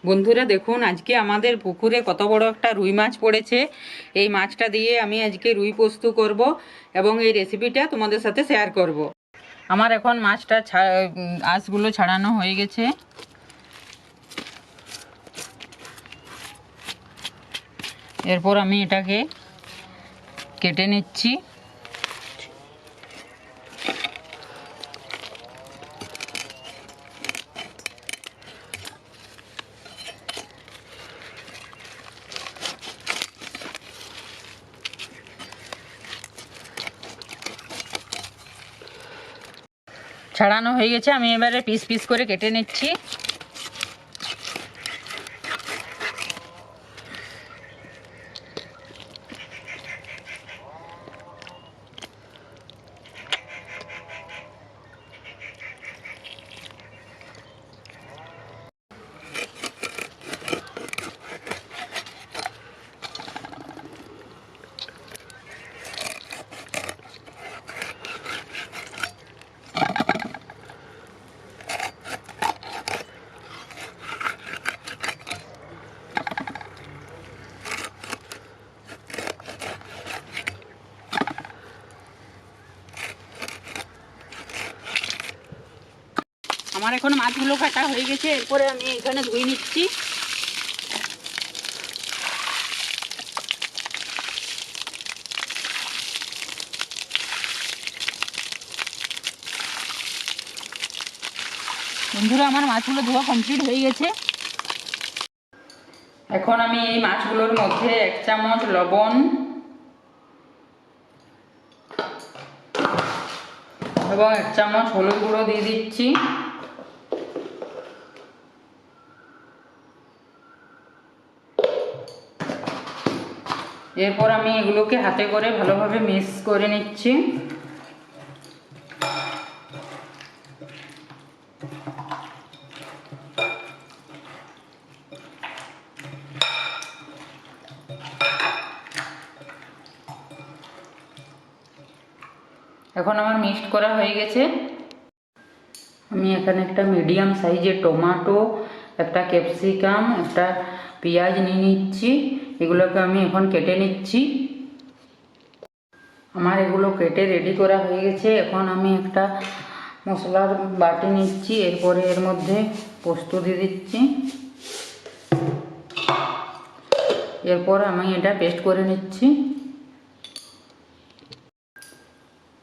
বন্ধুরা দেখুন, আজকে আমাদের পুকুরে কত বড় একটা রুই মাছ পড়েছে। এই মাছটা দিয়ে আমি আজকে রুই পোস্ত করব এবং এই রেসিপিটা তোমাদের সাথে শেয়ার করব। আমার এখন মাছটা আঁশগুলো ছাড়ানো হয়ে গেছে। এরপর আমি এটাকে কেটে নিচ্ছি। ছাড়ানো হয়ে গেছে, আমি এবারে পিস পিস করে কেটে নিচ্ছি। আমার এখন মাছগুলো কাটা হয়ে গেছে, এরপরে আমি এখানে ধুয়ে নিচ্ছি। বন্ধুরা, আমার মাছগুলো ধোয়া কমপ্লিট হয়ে গেছে। এখন আমি এই মাছগুলোর মধ্যে 1 চামচ লবণ এবং 1 চামচ হলুদ গুঁড়ো দিয়ে দিচ্ছি। এরপর আমি এগুলোকে হাতে করে ভালোভাবে মিক্স করে নিচ্ছি। এখন আমার মিক্সড করা হয়ে গেছে। আমি এখানে একটা মিডিয়াম সাইজের টমেটো, একটা ক্যাপসিকাম, একটা পেঁয়াজ নিয়ে নিচ্ছি। এগুলোকে আমি এখন কেটে নিচ্ছি। আমার এগুলো কেটে রেডি করা হয়ে গেছে। এখন আমি একটা মশলার বাটি নিচ্ছি, এরপরে এর মধ্যে পোস্ত দিয়ে দিচ্ছি। এরপর আমি এটা পেস্ট করে নিচ্ছি।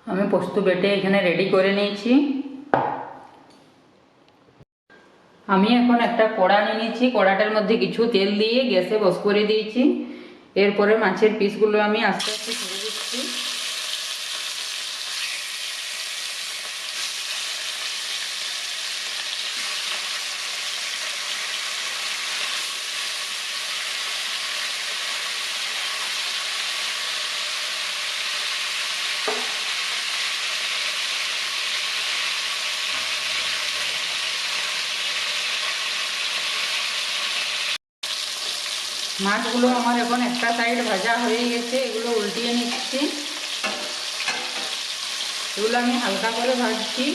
আমি পোস্ত বেটে এখানে রেডি করে নিয়েছি। আমি এখন একটা কড়া নিয়ে নিচ্ছি। কড়াটার মধ্যে কিছু তেল দিয়ে গ্যাসে বস করে দিয়েছি। এরপরে মাছের পিসগুলো আমি আস্তে আস্তে ছেড়ে দিচ্ছি। মাছগুলো আমার এখন একটা সাইড ভাজা হয়ে গেছে, এগুলো উল্টিয়ে নিচ্ছি। এগুলো আমি হালকা করে ভাজছি।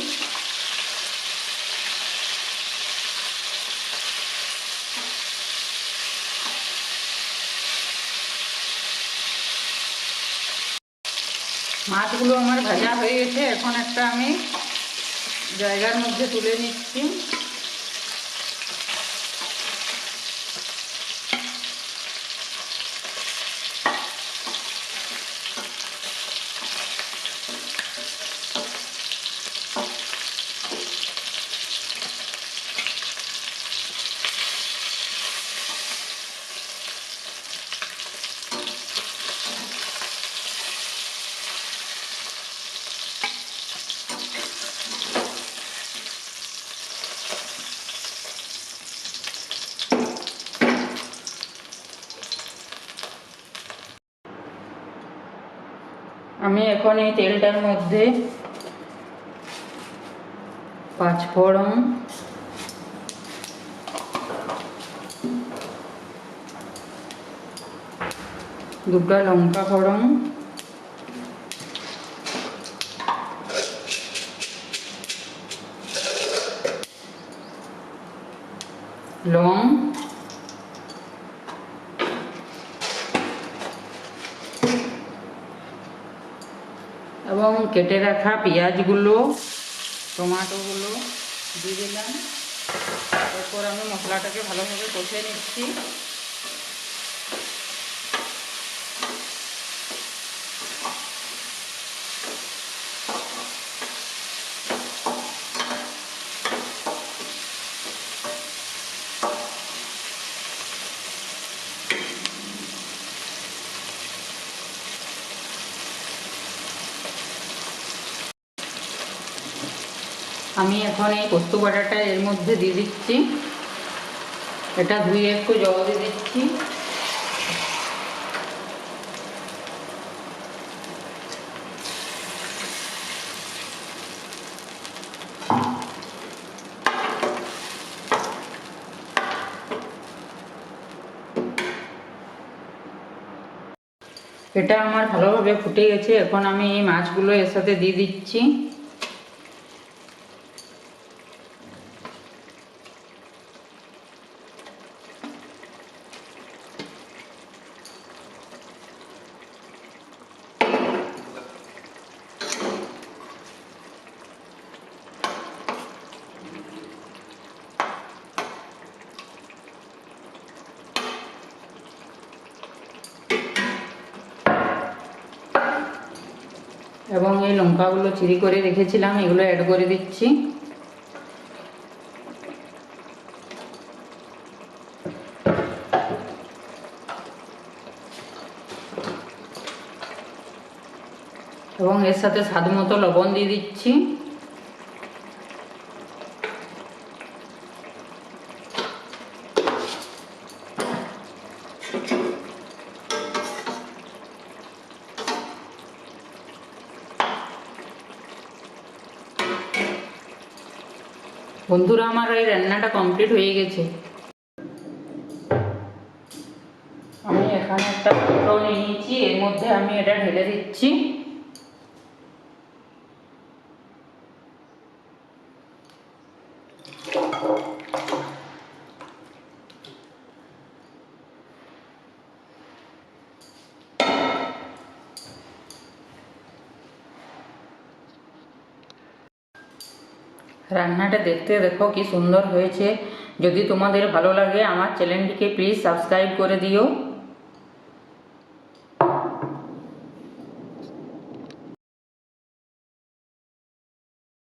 মাছগুলো আমার ভাজা হয়ে গেছে, এখন একটা আমি জায়গার মধ্যে তুলে নিচ্ছি। আমি এখন এই তেলটার মধ্যে 5 ফোড়ন, দুটো লঙ্কা ফোড়ন, লং, এবং কেটে রাখা পেঁয়াজগুলো, টমেটোগুলো দিয়ে দিলাম। এরপর আমি মশলাটাকে ভালোভাবে কষে নিচ্ছি। আমি এখন এই পোস্ত বাটাটা এর মধ্যে দিয়ে দিচ্ছি। এটা ধুয়ে একটু জল দিয়ে দিচ্ছি। এটা আমার ভালোভাবে ফুটে গেছে। এখন আমি এই মাছগুলো এর সাথে দিয়ে দিচ্ছি। এবং এই লঙ্কাগুলো চিরি করে রেখেছিলাম, এগুলো অ্যাড করে দিচ্ছি। এবং এর সাথে স্বাদ মতো লবণ দিয়ে দিচ্ছি। বন্ধুরা, আমার এই রান্নাটা কমপ্লিট হয়ে গেছে। আমি এখানে একটা পাত্র নিয়েছি, এর মধ্যে আমি এটা ঢেলে দিচ্ছি। রান্নাটা দেখতে দেখো কি সুন্দর হয়েছে। যদি তোমাদের ভালো লাগে আমার চ্যানেলটিকে প্লিজ সাবস্ক্রাইব করে দিও।